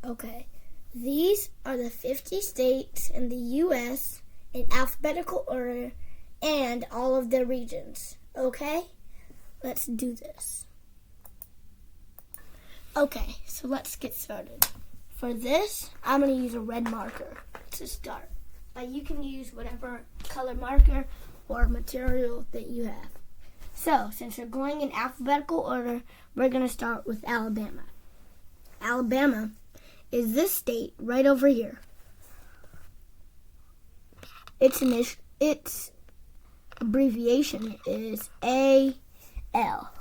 Okay, these are the 50 states in the U.S. in alphabetical order and all of their regions. Okay, let's do this. Okay, so let's get started. For this, I'm going to use a red marker to start. But you can use whatever color marker or material that you have. So, since we're going in alphabetical order, we're going to start with Alabama. Alabama is this state right over here. Its abbreviation is AL.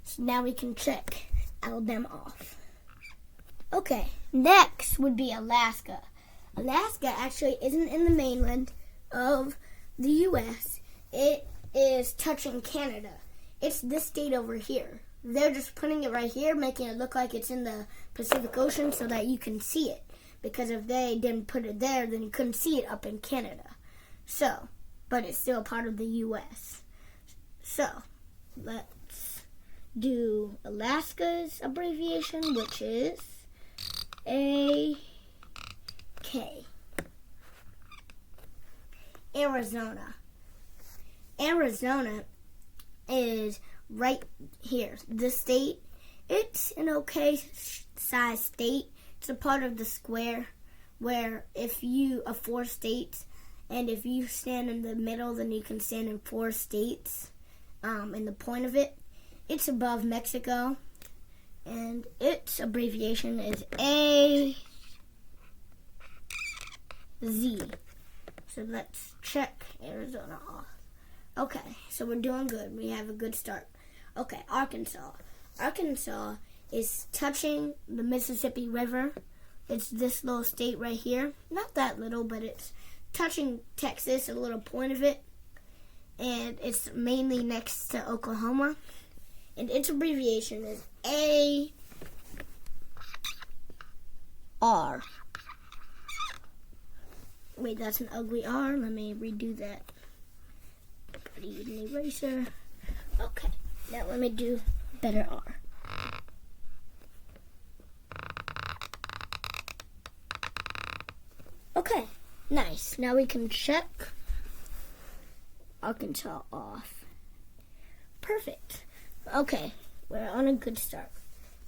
So now we can check Alabama off. Okay, next would be Alaska. Alaska actually isn't in the mainland of the U.S. It is touching Canada. It's this state over here. They're just putting it right here, making it look like it's in the Pacific Ocean so that you can see it. Because if they didn't put it there, then you couldn't see it up in Canada. So, but it's still part of the U.S. So, let's do Alaska's abbreviation, which is AK. Arizona. Arizona is right here. The state, it's an okay size state. It's a part of the square where if you are 4 states, and if you stand in the middle, then you can stand in 4 states. And the point of it, it's above Mexico, and its abbreviation is AZ. So let's check Arizona off. Okay, so we're doing good. We have a good start. Okay, Arkansas. Arkansas is touching the Mississippi River. It's this little state right here. Not that little, but it's touching Texas, a little point of it. And it's mainly next to Oklahoma. And its abbreviation is AR. Wait, that's an ugly R. Let me redo that. I need an eraser. Okay, now let me do better R. Okay, nice. Now we can check Arkansas off. Perfect. Okay, we're on a good start.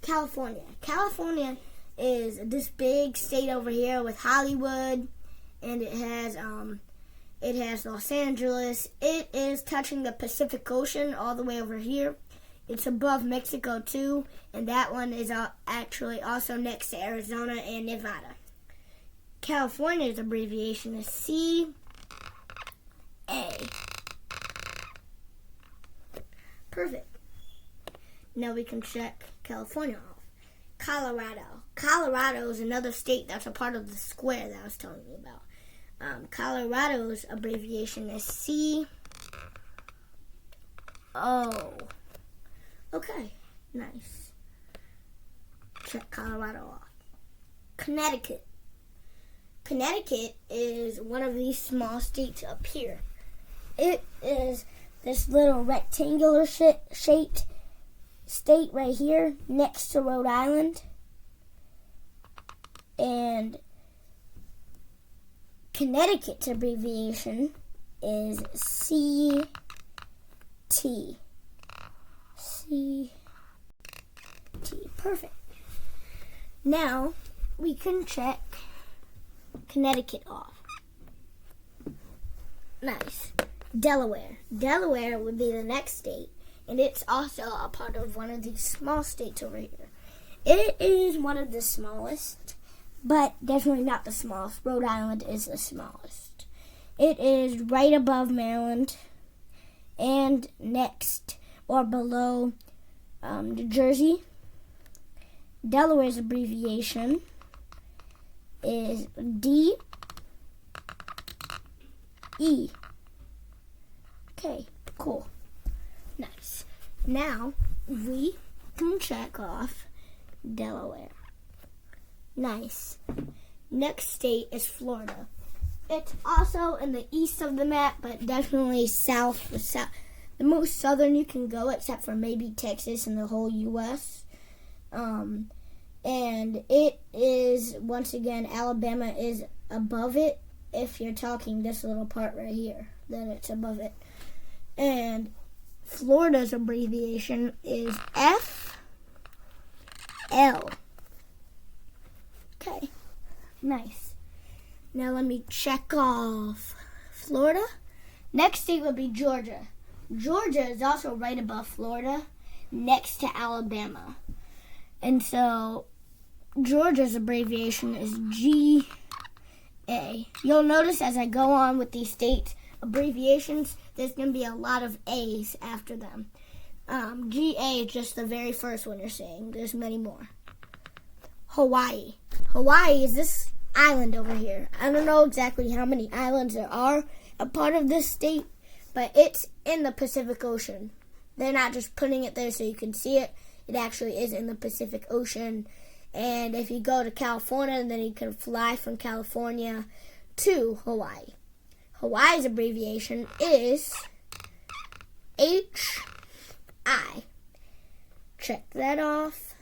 California. California is this big state over here with Hollywood, and it has Los Angeles. It is touching the Pacific Ocean all the way over here. It's above Mexico too, and that one is actually also next to Arizona and Nevada. California's abbreviation is CA. Perfect. Now we can check California off. Colorado. Colorado is another state that's a part of the square that I was telling you about. Colorado's abbreviation is CO. Okay, nice. Check Colorado off. Connecticut. Connecticut is one of these small states up here. It is this little rectangular shaped state right here next to Rhode Island. And Connecticut's abbreviation is CT. Perfect. Now we can check Connecticut off. Nice. Delaware. Delaware would be the next state, and it's also a part of one of these small states over here. It is one of the smallest, but definitely not the smallest. Rhode Island is the smallest. It is right above Maryland and next or below New Jersey. Delaware's abbreviation is DE. Okay, cool. Nice. Now we can check off Delaware. Nice. Next state is Florida. It's also in the east of the map, but definitely south. The most southern you can go, except for maybe Texas and the whole U.S. And it is, once again, Alabama is above it. If you're talking this little part right here, then it's above it. And Florida's abbreviation is FL. Okay, nice. Now let me check off Florida. Next state would be Georgia. Georgia is also right above Florida, next to Alabama. And so Georgia's abbreviation is GA. You'll notice as I go on with these state abbreviations, there's going to be a lot of A's after them. GA is just the very first one you're saying. There's many more. Hawaii. Hawaii is this island over here. I don't know exactly how many islands there are a part of this state, but it's in the Pacific Ocean. They're not just putting it there so you can see it. It actually is in the Pacific Ocean. And if you go to California, then you can fly from California to Hawaii. Hawaii's abbreviation is HI. Check that off.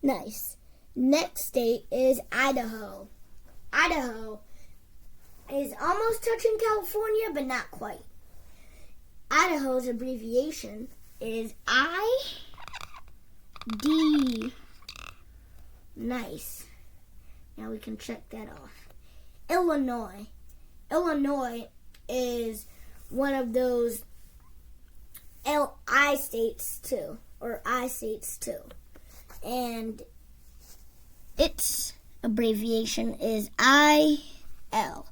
Nice. Next state is Idaho. Idaho is almost touching California, but not quite. Idaho's abbreviation is ID. Nice. Now we can check that off. Illinois. Illinois is one of those LI states too, or I states too. And its abbreviation is IL.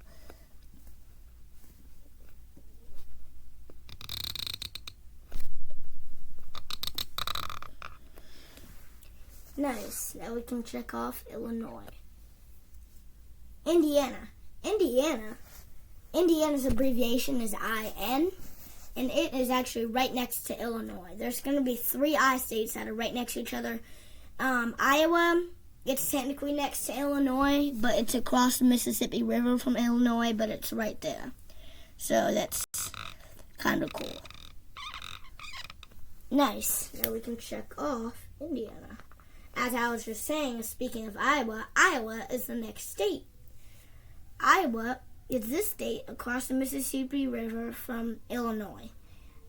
Nice. Now we can check off Illinois. Indiana. Indiana's abbreviation is IN, and it is actually right next to Illinois. There's going to be 3 I states that are right next to each other. Iowa, it's technically next to Illinois, but it's across the Mississippi River from Illinois, but it's right there. So that's kind of cool. Nice. Now we can check off Indiana. As I was just saying, speaking of Iowa, Iowa is the next state. Iowa is this state across the Mississippi River from Illinois.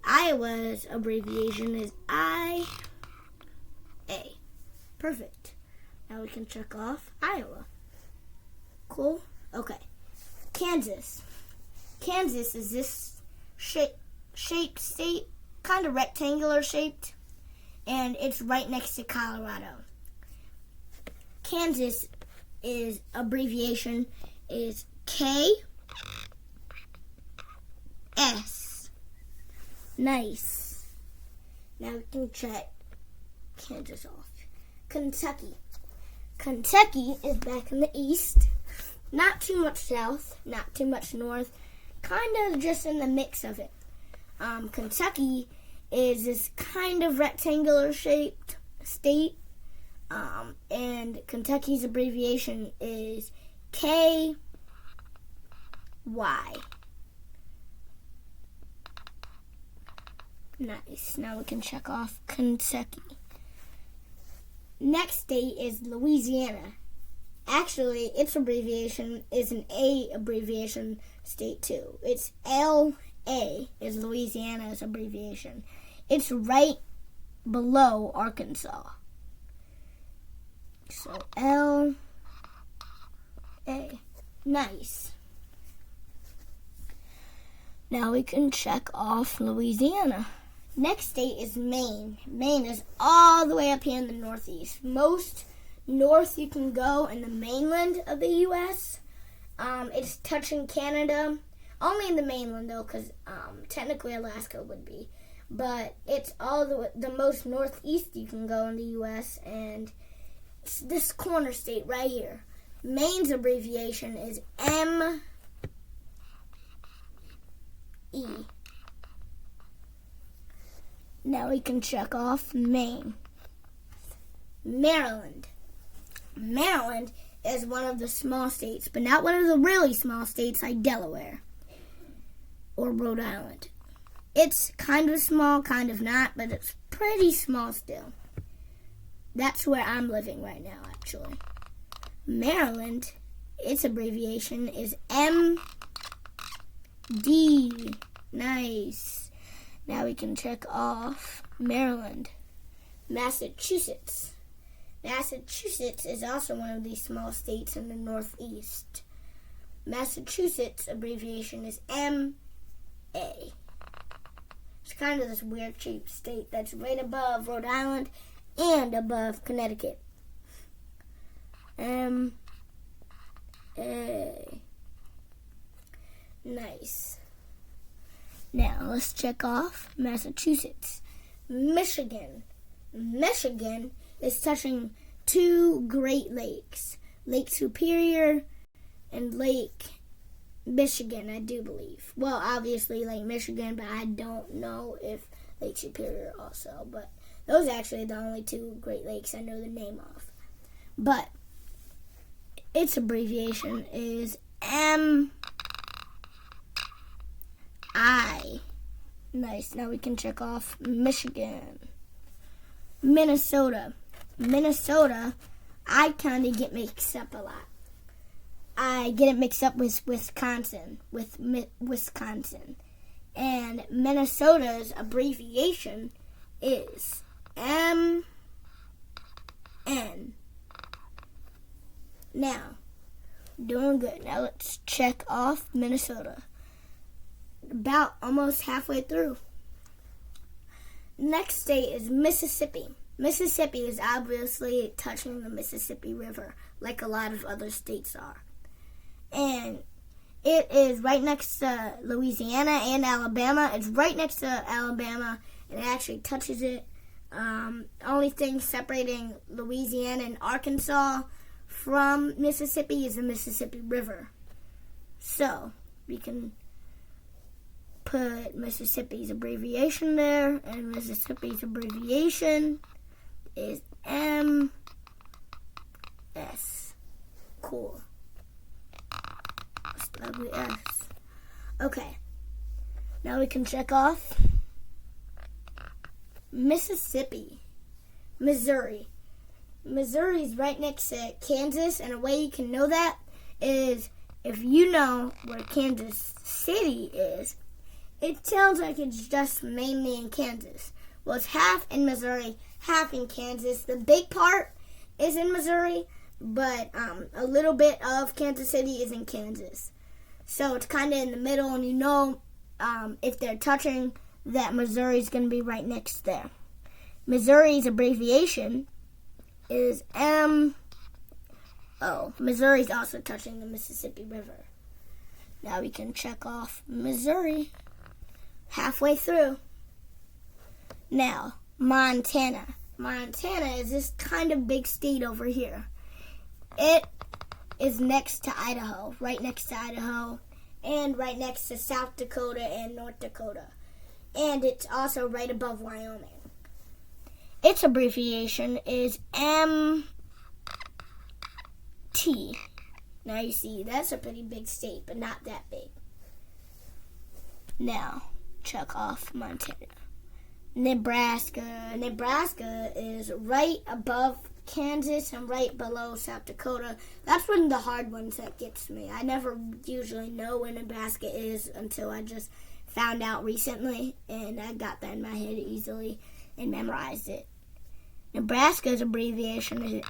Iowa's abbreviation is IA. Perfect. Now we can check off Iowa. Cool? Okay. Kansas. Kansas is this shaped state, kind of rectangular shaped, and it's right next to Colorado. Kansas is abbreviation is KS. Nice. Now we can check Kansas off. Kentucky. Kentucky is back in the east. Not too much south, not too much north. Kind of just in the mix of it. Kentucky is this kind of rectangular shaped state. And Kentucky's abbreviation is KY. Nice. Now we can check off Kentucky. Next state is Louisiana. Actually, its abbreviation is an A abbreviation state too. It's LA is Louisiana's abbreviation. It's right below Arkansas. So LA. Nice. Now we can check off Louisiana. Next state is Maine. Maine is all the way up here in the northeast. Most north you can go in the mainland of the U.S. It's touching Canada. Only in the mainland, though, because technically Alaska would be. But it's all the most northeast you can go in the U.S., and it's this corner state right here. Maine's abbreviation is ME. Now we can check off Maine. Maryland. Maryland is one of the small states, but not one of the really small states like Delaware or Rhode Island. It's kind of small, kind of not, but it's pretty small still. That's where I'm living right now, actually. Maryland, its abbreviation is MD. Nice. Now we can check off Maryland. Massachusetts. Massachusetts is also one of these small states in the Northeast. Massachusetts abbreviation is MA. It's kind of this weird cheap state that's right above Rhode Island and above Connecticut. MA. Nice. Now let's check off Massachusetts. Michigan. Michigan is touching two Great Lakes, Lake Superior and Lake Michigan, I do believe. Well, obviously Lake Michigan, but I don't know if Lake Superior also. But those are actually the only two Great Lakes I know the name of. But its abbreviation is MI. Nice. Now we can check off Michigan. Minnesota. Minnesota, I kind of get mixed up a lot. I get it mixed up with Wisconsin. And Minnesota's abbreviation is MN. Now, doing good. Now let's check off Minnesota. About almost halfway through. Next state is Mississippi. Mississippi is obviously touching the Mississippi River, like a lot of other states are. And it is right next to Louisiana and Alabama. It's right next to Alabama, and it actually touches it. Only thing separating Louisiana and Arkansas from Mississippi is the Mississippi River. So, we can put Mississippi's abbreviation there, and Mississippi's abbreviation is MS. Cool. WS. Okay. Now we can check off Mississippi. Missouri. Missouri is right next to Kansas, and a way you can know that is if you know where Kansas City is, it sounds like it's just mainly in Kansas. Well, it's half in Missouri, half in Kansas. The big part is in Missouri, but a little bit of Kansas City is in Kansas. So it's kind of in the middle, and you know if they're touching, that Missouri's going to be right next there. Missouri's abbreviation is MO. Missouri's also touching the Mississippi River. Now we can check off Missouri. Halfway through. Now, Montana. Montana is this kind of big state over here. It is next to Idaho, right next to Idaho, and right next to South Dakota and North Dakota. And it's also right above Wyoming. Its abbreviation is MT. Now you see, that's a pretty big state, but not that big. Now, check off Montana. Nebraska. Nebraska is right above Kansas and right below South Dakota. That's one of the hard ones that gets me. I never usually know where Nebraska is until I just found out recently, and I got that in my head easily and memorized it. Nebraska's abbreviation is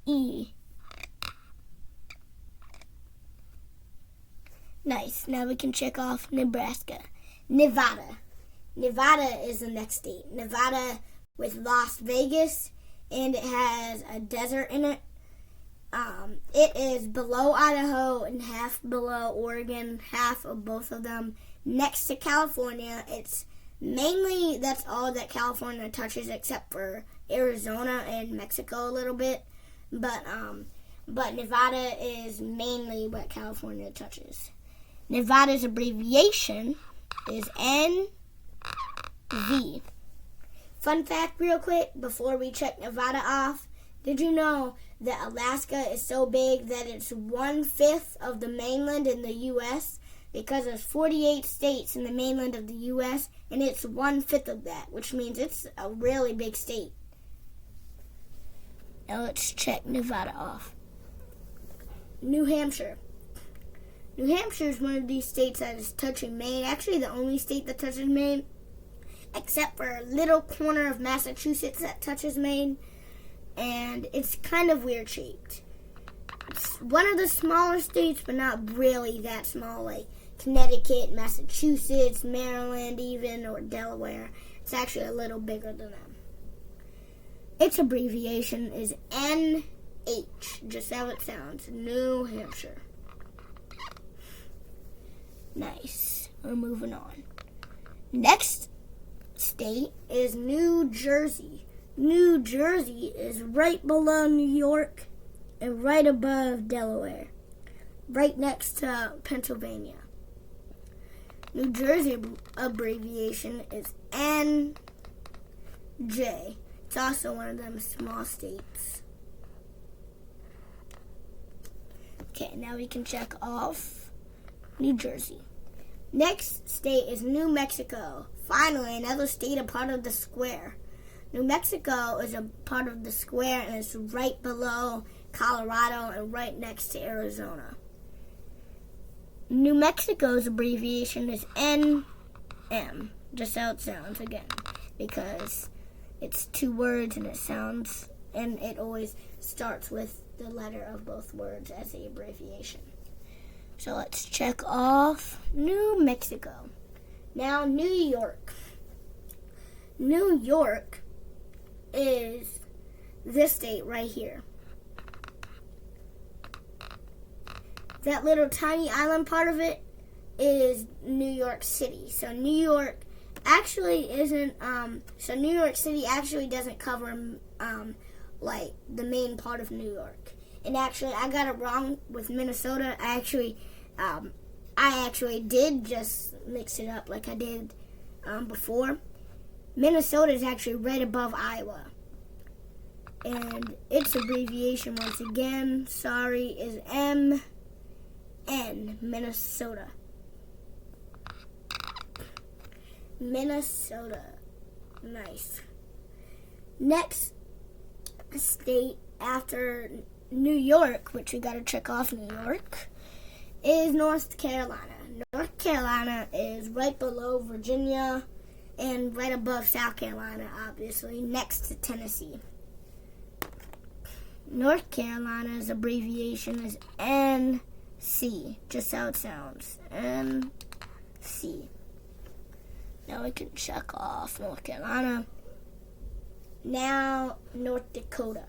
NE. Nice. Now we can check off Nebraska. Nevada. Nevada is the next state. Nevada with Las Vegas, and it has a desert in it. It is below Idaho and half below Oregon, half of both of them. Next to California, it's mainly, that's all that California touches except for Arizona and Mexico a little bit. But Nevada is mainly what California touches. Nevada's abbreviation is NV. Fun fact real quick before we check Nevada off. Did you know that Alaska is so big that it's 1/5 of the mainland in the U.S.? Because there's 48 states in the mainland of the U.S., and it's 1/5 of that, which means it's a really big state. Now let's check Nevada off. New Hampshire. New Hampshire is one of these states that is touching Maine. Actually, the only state that touches Maine, except for a little corner of Massachusetts that touches Maine. And it's kind of weird shaped. It's one of the smaller states, but not really that small, like Connecticut, Massachusetts, Maryland even, or Delaware. It's actually a little bigger than them. Its abbreviation is NH, just how it sounds, New Hampshire. Nice. We're moving on. Next state is New Jersey. New Jersey is right below New York and right above Delaware, right next to Pennsylvania. New Jersey abbreviation is NJ. It's also one of them small states. Okay, now we can check off New Jersey. Next state is New Mexico. Finally, another state a part of the square. New Mexico is a part of the square and it's right below Colorado and right next to Arizona. New Mexico's abbreviation is NM, just how it sounds again, because it's two words and it always starts with the letter of both words as the abbreviation. So let's check off New Mexico. Now, New York. New York is this state right here. That little tiny island part of it is New York City. So New York actually isn't, New York City actually doesn't cover, like, the main part of New York. And actually, I got it wrong with Minnesota. I actually did just mix it up like I did before. Minnesota is actually right above Iowa. And its abbreviation, once again, is MN, Minnesota. Minnesota. Nice. Next state after New York, which we got to check off New York, is North Carolina. North Carolina is right below Virginia and right above South Carolina, obviously, next to Tennessee. North Carolina's abbreviation is NC, just how it sounds, NC. Now we can check off North Carolina. Now, North Dakota.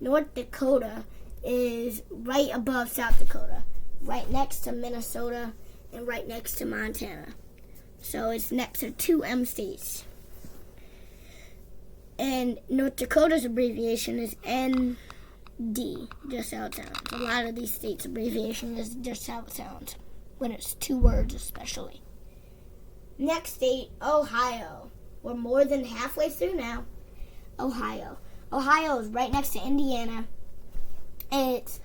North Dakota is right above South Dakota, right next to Minnesota, and right next to Montana. So it's next to two M states. And North Dakota's abbreviation is ND, just how it sounds. A lot of these states' abbreviation is just how it sounds, when it's two words especially. Next state, Ohio. We're more than halfway through now. Ohio. Ohio is right next to Indiana. It's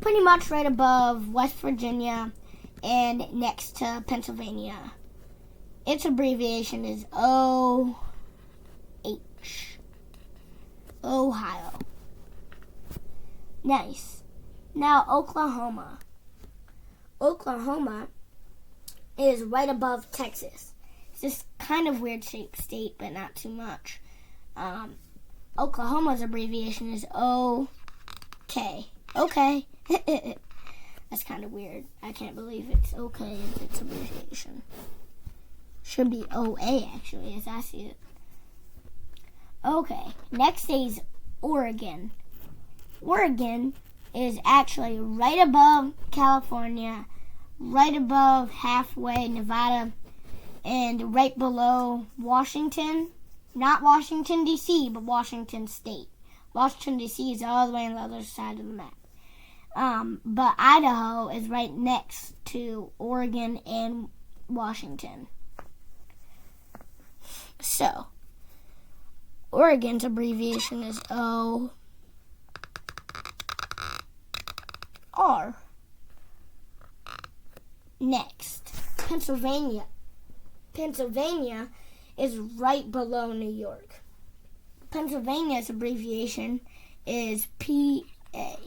pretty much right above West Virginia and next to Pennsylvania. Its abbreviation is OH. Ohio. Nice. Now, Oklahoma. Oklahoma is right above Texas. It's this kind of weird shaped state, but not too much. Oklahoma's abbreviation is OK. Okay. That's kind of weird. I can't believe it's okay as its abbreviation. Should be OA, actually, as I see it. Okay. Next is Oregon. Oregon is actually right above California, right above halfway Nevada, and right below Washington. Not Washington, D.C., but Washington State. Washington, D.C. is all the way on the other side of the map. But Idaho is right next to Oregon and Washington. So, Oregon's abbreviation is OR. Next, Pennsylvania. Pennsylvania is right below New York. Pennsylvania's abbreviation is PA.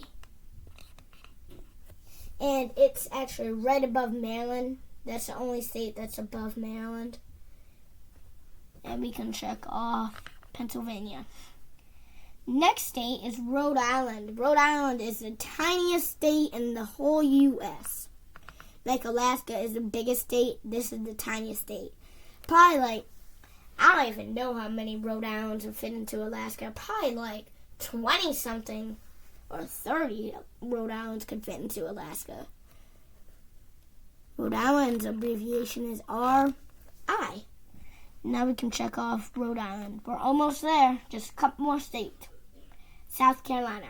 And it's actually right above Maryland. That's the only state that's above Maryland. And we can check off Pennsylvania. Next state is Rhode Island. Rhode Island is the tiniest state in the whole U.S. Like Alaska is the biggest state, this is the tiniest state. Probably I don't even know how many Rhode Islands would fit into Alaska. Probably 20-something or 30 Rhode Islands could fit into Alaska. Rhode Island's abbreviation is RI. Now we can check off Rhode Island. We're almost there. Just a couple more states. South Carolina.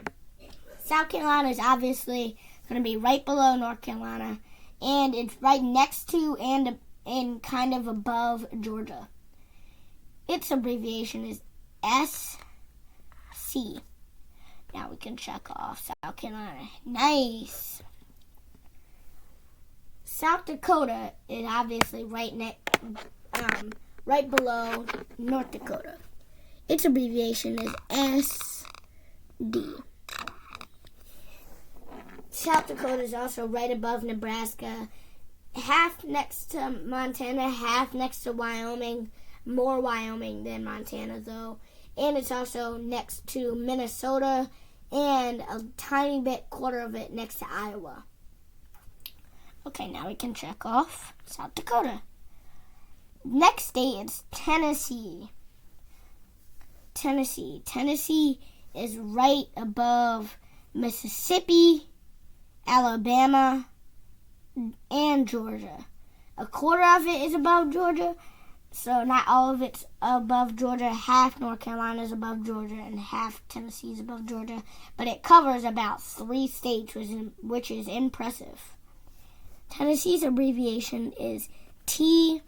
South Carolina is obviously going to be right below North Carolina. And it's right next to and kind of above Georgia. Its abbreviation is SC. Now we can check off South Carolina. Nice. South Dakota is obviously right below North Dakota. Its abbreviation is SD. South Dakota is also right above Nebraska, half next to Montana, half next to Wyoming. More Wyoming than Montana, though. And it's also next to Minnesota and a tiny bit, quarter of it, next to Iowa. Okay, now we can check off South Dakota. Next state is Tennessee. Tennessee is right above Mississippi, Alabama, and Georgia. A quarter of it is above Georgia, so not all of it's above Georgia. Half North Carolina is above Georgia, and half Tennessee is above Georgia. But it covers about 3 states, which is impressive. Tennessee's abbreviation is TN.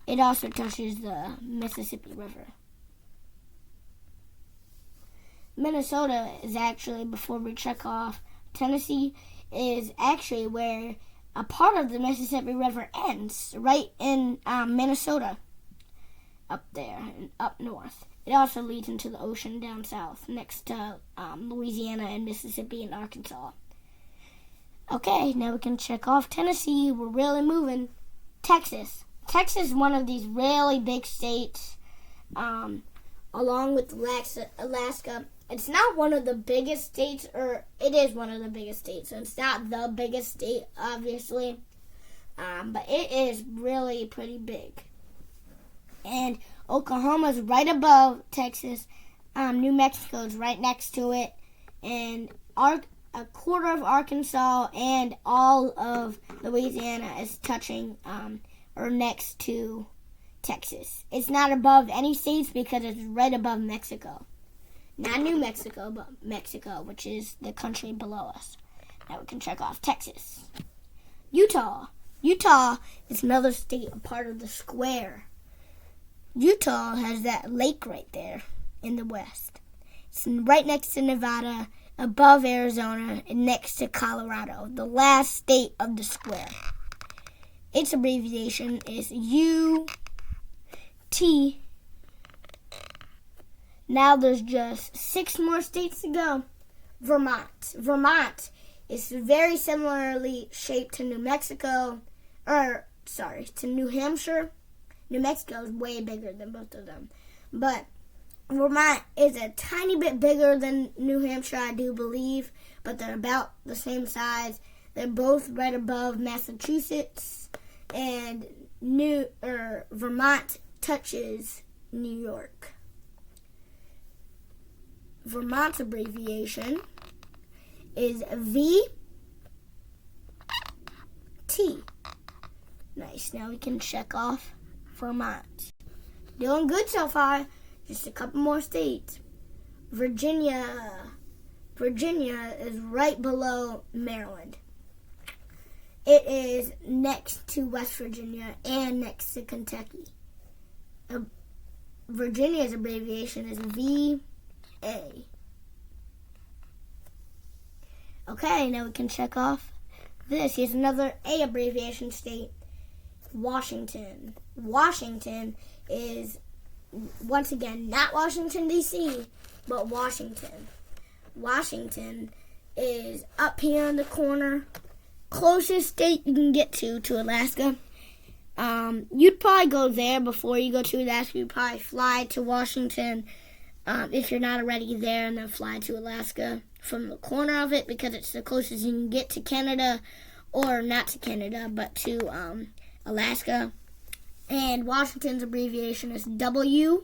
It also touches the Mississippi River. Minnesota is actually, before we check off Tennessee, is actually where a part of the Mississippi River ends, right in Minnesota, up there, up north. It also leads into the ocean down south, next to Louisiana and Mississippi and Arkansas. Okay, now we can check off Tennessee. We're really moving. Texas. Texas is one of these really big states, along with Alaska. It's not one of the biggest states, or it is one of the biggest states, so it's not the biggest state, obviously, but it is really pretty big. And Oklahoma's right above Texas. New Mexico's right next to it, and a quarter of Arkansas and all of Louisiana is touching or next to Texas. It's not above any states because it's right above Mexico. Not New Mexico, but Mexico, which is the country below us. Now we can check off Texas. Utah. Utah is another state, a part of the square. Utah has that lake right there in the west. It's right next to Nevada, above Arizona, and next to Colorado, the last state of the square. Its abbreviation is UT. Now there's just 6 more states to go. Vermont. Vermont is very similarly shaped to New Mexico, to New Hampshire. New Mexico is way bigger than both of them. But Vermont is a tiny bit bigger than New Hampshire, I do believe, but they're about the same size. They're both right above Massachusetts, and Vermont touches New York. Vermont's abbreviation is VT. Nice. Now we can check off Vermont. Doing good so far. Just a couple more states. Virginia. Virginia is right below Maryland. It is next to West Virginia and next to Kentucky. Virginia's abbreviation is VA. Okay, now we can check off this. Here's another A abbreviation state. Washington. Washington is once again, not Washington, D.C., but Washington. Washington is up here in the corner. Closest state you can get to Alaska. You'd probably go there before you go to Alaska. You'd probably fly to Washington if you're not already there, and then fly to Alaska from the corner of it, because it's the closest you can get to Canada, or not to Canada, but to Alaska. And Washington's abbreviation is W-A.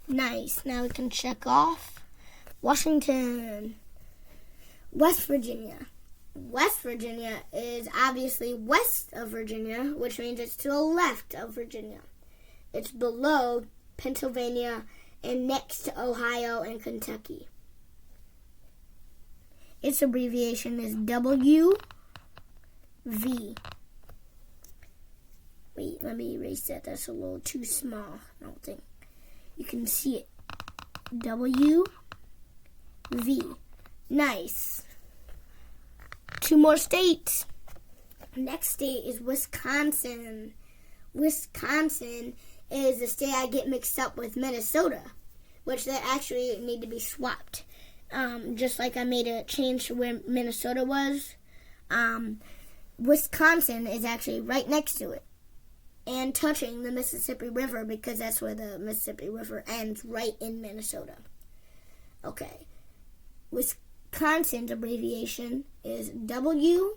Nice. Now we can check off Washington. West Virginia. West Virginia is obviously west of Virginia, which means it's to the left of Virginia. It's below Pennsylvania and next to Ohio and Kentucky. Its abbreviation is W-V. Wait, let me erase that. That's a little too small. I don't think you can see it. W-V. Nice. 2 more states. Next state is Wisconsin. Wisconsin is the state I get mixed up with Minnesota, which they actually need to be swapped. Just like I made a change to where Minnesota was. Wisconsin is actually right next to it and touching the Mississippi River, because that's where the Mississippi River ends, right in Minnesota. Okay. Wisconsin's abbreviation is W-I.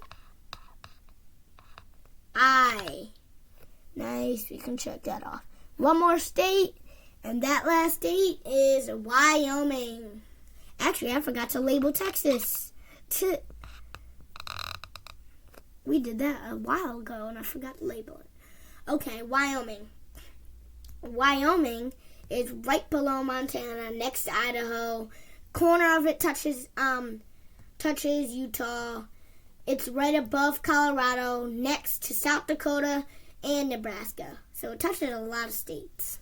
Nice, we can check that off. 1 more state, and that last state is Wyoming. Actually, I forgot to label Texas. We did that a while ago, and I forgot to label it. Okay, Wyoming. Wyoming is right below Montana, next to Idaho. Corner of it touches Utah. It's right above Colorado, next to South Dakota and Nebraska. So it touches a lot of states.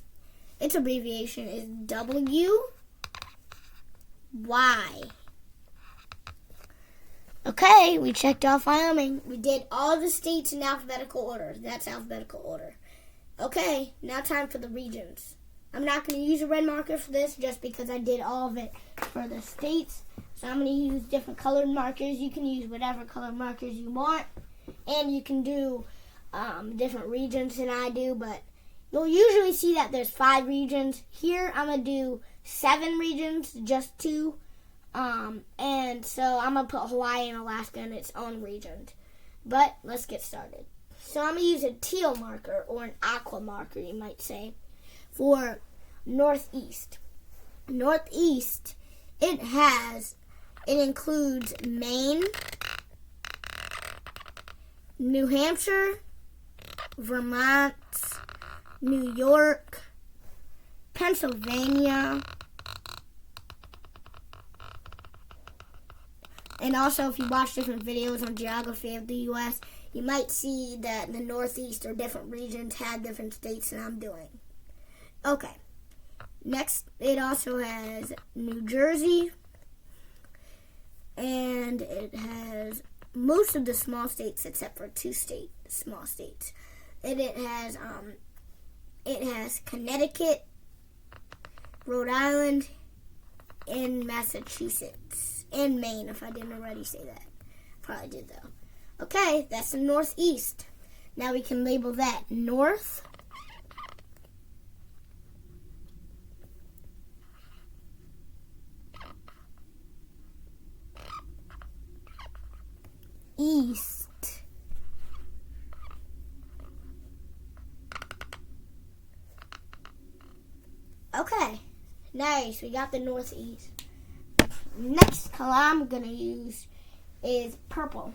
Its abbreviation is W-Y. Okay, we checked off Wyoming. We did all the states in alphabetical order. That's alphabetical order. Okay, now time for the regions. I'm not going to use a red marker for this just because I did all of it for the states. So I'm going to use different colored markers. You can use whatever colored markers you want. And you can do different regions than I do. But you'll usually see that there's 5 regions. Here I'm going to do 7 regions, just 2. And so I'm going to put Hawaii and Alaska in its own region. But let's get started. So I'm going to use a teal marker, or an aqua marker, you might say, for Northeast. Northeast, it includes Maine, New Hampshire, Vermont, New York, Pennsylvania, and also if you watch different videos on geography of the U.S., you might see that the Northeast or different regions had different states than I'm doing. Okay. Next, it also has New Jersey, and it has most of the small states except for 2 small states. And it has Connecticut, Rhode Island, and Massachusetts, and Maine, if I didn't already say that. Probably did, though. Okay, that's the Northeast. Now we can label that North, East, okay, nice, we got the Northeast. Next color I'm going to use is purple.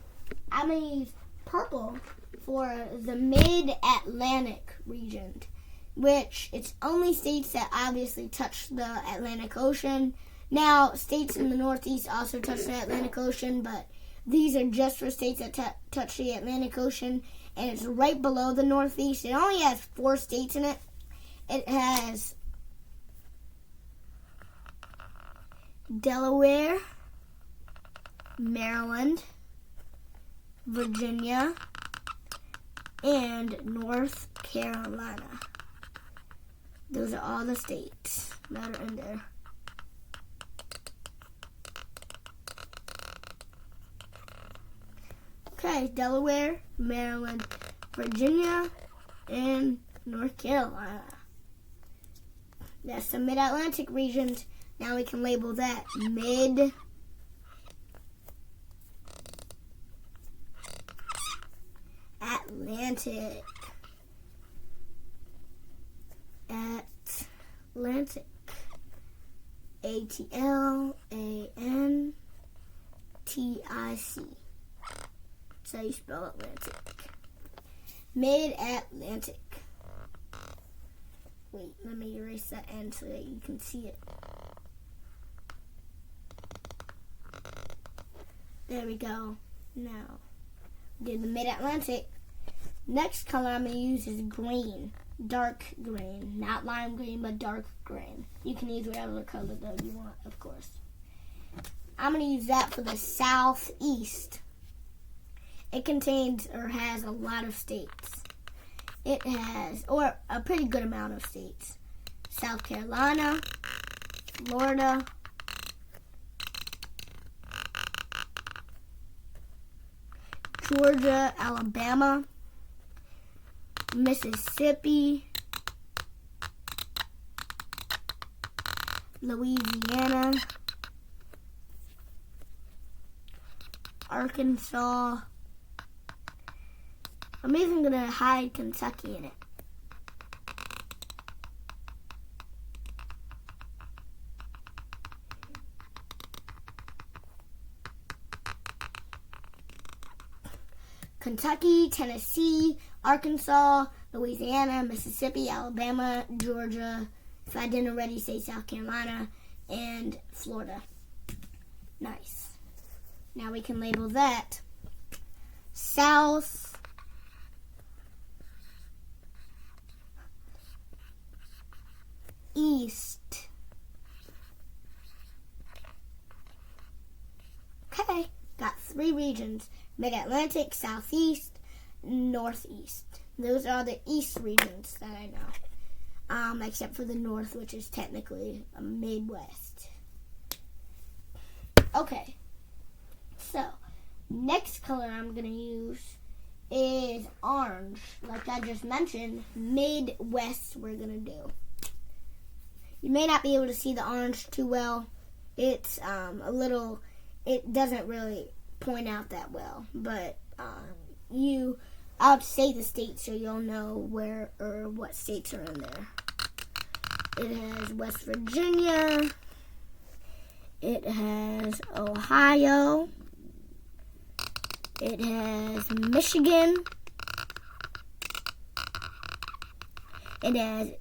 I'm going to use purple for the Mid-Atlantic region, which it's only states that obviously touch the Atlantic Ocean. Now, states in the Northeast also touch the Atlantic Ocean, but these are just for states that touch the Atlantic Ocean, and it's right below the Northeast. It only has 4 states in it. It has Delaware, Maryland, Virginia, and North Carolina. Those are all the states that are in there. Okay, Delaware, Maryland, Virginia, and North Carolina. That's the Mid-Atlantic regions. Now we can label that Mid-Atlantic. Atlantic. A-T-L-A-N-T-I-C. That's how you spell Atlantic. Mid-Atlantic. Wait, let me erase that N so that you can see it. There we go. Now, do the Mid-Atlantic. Next color I'm going to use is green. Dark green. Not lime green, but dark green. You can use whatever color though you want, of course. I'm going to use that for the southeast. It contains or has a lot of states. It has, or a pretty good amount of states. South Carolina, Florida, Georgia, Alabama, Mississippi, Louisiana, Arkansas. I'm even going to hide Kentucky in it. Kentucky, Tennessee, Arkansas, Louisiana, Mississippi, Alabama, Georgia, if I didn't already say South Carolina, and Florida. Nice. Now we can label that South East. Okay, got 3 regions. Mid-Atlantic, Southeast, Northeast. Those are the East regions that I know. Except for the North, which is technically a Midwest. Okay. So, next color I'm going to use is orange. Like I just mentioned, Midwest we're going to do. You may not be able to see the orange too well. It's a little, it doesn't really point out that well. But I'll say the states so you'll know where or what states are in there. It has West Virginia. It has Ohio. It has Michigan. It has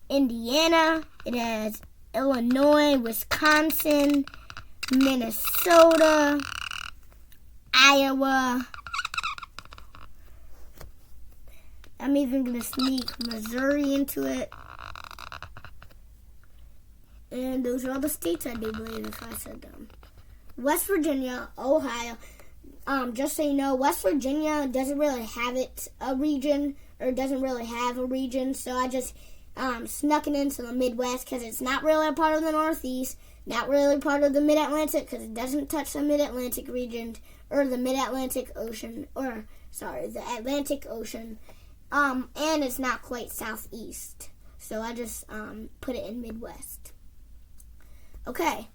Indiana. It has Illinois, Wisconsin, Minnesota, Iowa. I'm even going to sneak Missouri into it. And those are all the states I do believe if I said them. West Virginia, Ohio. Just so you know, West Virginia doesn't really have a region, or doesn't really have a region. So I just snuck it into the Midwest because it's not really a part of the Northeast, not really part of the Mid-Atlantic because it doesn't touch the Mid-Atlantic region or the Mid-Atlantic Ocean, or sorry, the Atlantic Ocean. And it's not quite southeast. So I just put it in Midwest. Okay.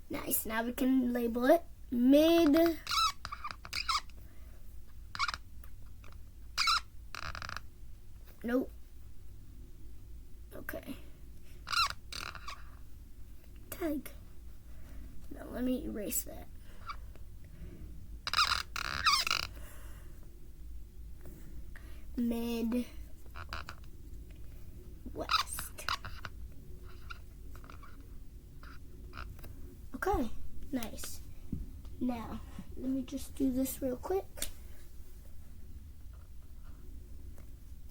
Nice. Now we can label it Mid. Nope. Okay. Tag. Now let me erase that. Midwest. Okay, nice. Now, let me just do this real quick.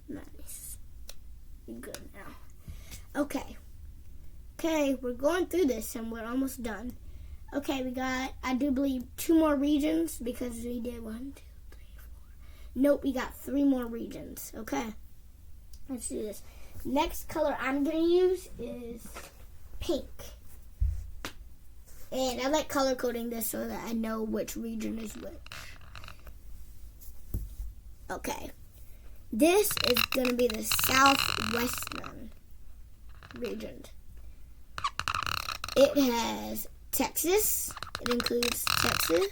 Nice. Good now. Okay. Okay, we're going through this and we're almost done. Okay, we got, I do believe, 2 more regions because we did 1, 2, 3, 4. Nope, we got 3 more regions. Okay, let's do this. Next color I'm going to use is pink. And I like color coding this so that I know which region is which. Okay, this is going to be the southwestern region. It has Texas. It includes Texas,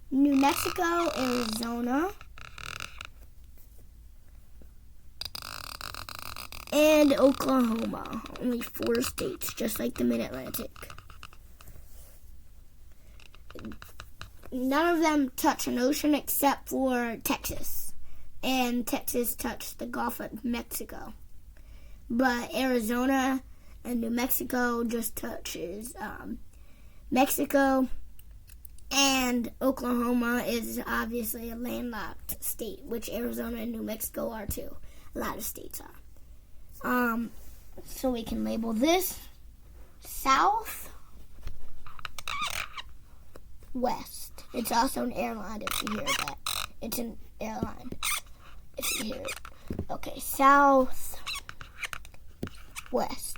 New Mexico, Arizona, and Oklahoma. Only 4 states, just like the Mid-Atlantic. None of them touch an ocean except for Texas. And Texas touched the Gulf of Mexico. But Arizona and New Mexico just touches Mexico. And Oklahoma is obviously a landlocked state, which Arizona and New Mexico are too. A lot of states are. So we can label this South West. It's also an airline if you hear that. It's an airline if you hear it. Okay, South West.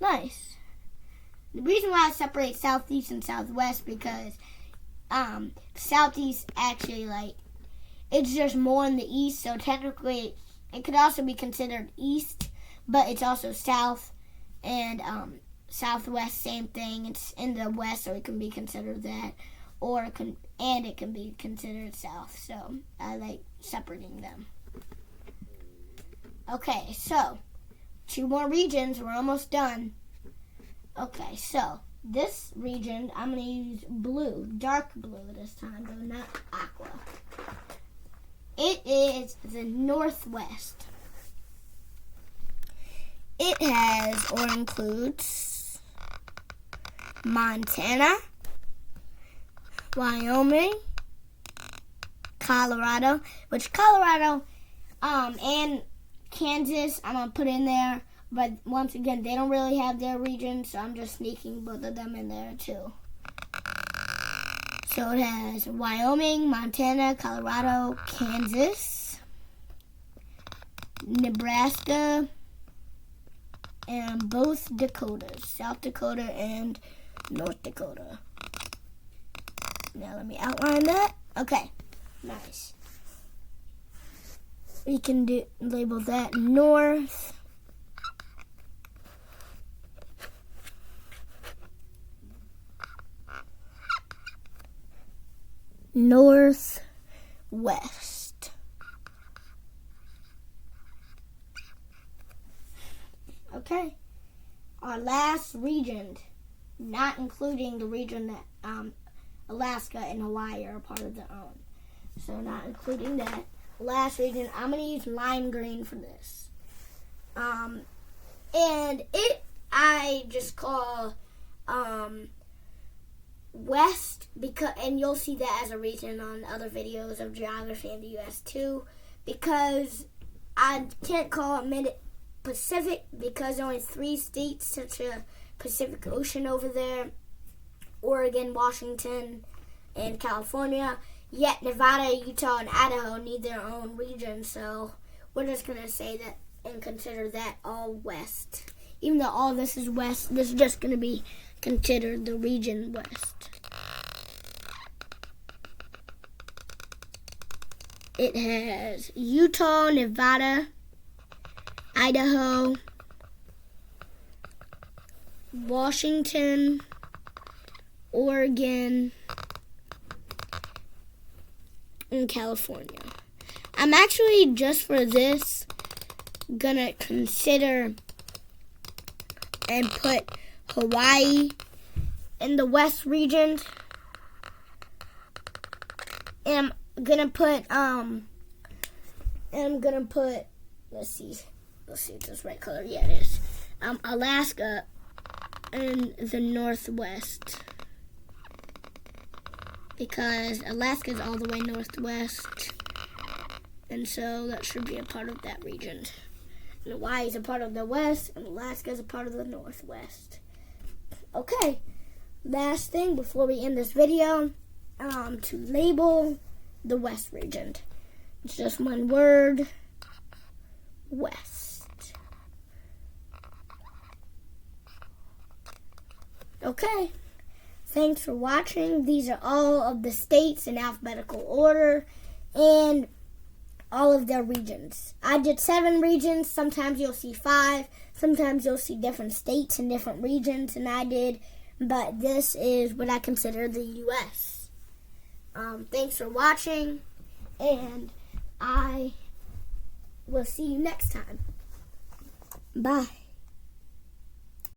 Nice. The reason why I separate Southeast and Southwest because Southeast actually it's just more in the east, so technically it could also be considered east, but it's also south, and Southwest, same thing. It's in the west, so it can be considered that, and it can be considered south. So I like separating them. Okay, so 2 more regions. We're almost done. Okay, so this region, I'm going to use blue, dark blue this time, though not aqua. It is the Northwest. It has or includes Montana, Wyoming, Colorado, which Colorado and Kansas I'm going to put in there, but once again, they don't really have their region, so I'm just sneaking both of them in there too. So it has Wyoming, Montana, Colorado, Kansas, Nebraska, and both Dakotas, South Dakota and North Dakota. Now let me outline that. Okay, nice. We can label that North. Northwest. Okay. Our last region, not including the region that Alaska and Hawaii are a part of their own. So not including that. Last region, I'm going to use lime green for this. And I just call West, and you'll see that as a region on other videos of geography in the U.S. too, because I can't call it Mid-Pacific because only 3 states touch a Pacific Ocean over there: Oregon, Washington, and California. Yet Nevada, Utah, and Idaho need their own region, so we're just going to say that and consider that all West. Even though all this is West, this is just going to be considered the region West. It has Utah, Nevada, Idaho, Washington, Oregon, and California. I'm actually, just for this, gonna consider and put Hawaii in the West region. And I'm gonna put, let's see if this right color. Yeah, it is. Alaska in the Northwest, because Alaska is all the way northwest, and so that should be a part of that region. And Hawaii is a part of the West, and Alaska is a part of the Northwest. Okay, last thing before we end this video, to label the West region. It's just one word, West. Okay, thanks for watching. These are all of the states in alphabetical order and all of their regions. I did 7 regions. Sometimes you'll see 5. Sometimes you'll see different states and different regions than I did. But this is what I consider the U.S. Thanks for watching, and I will see you next time. Bye.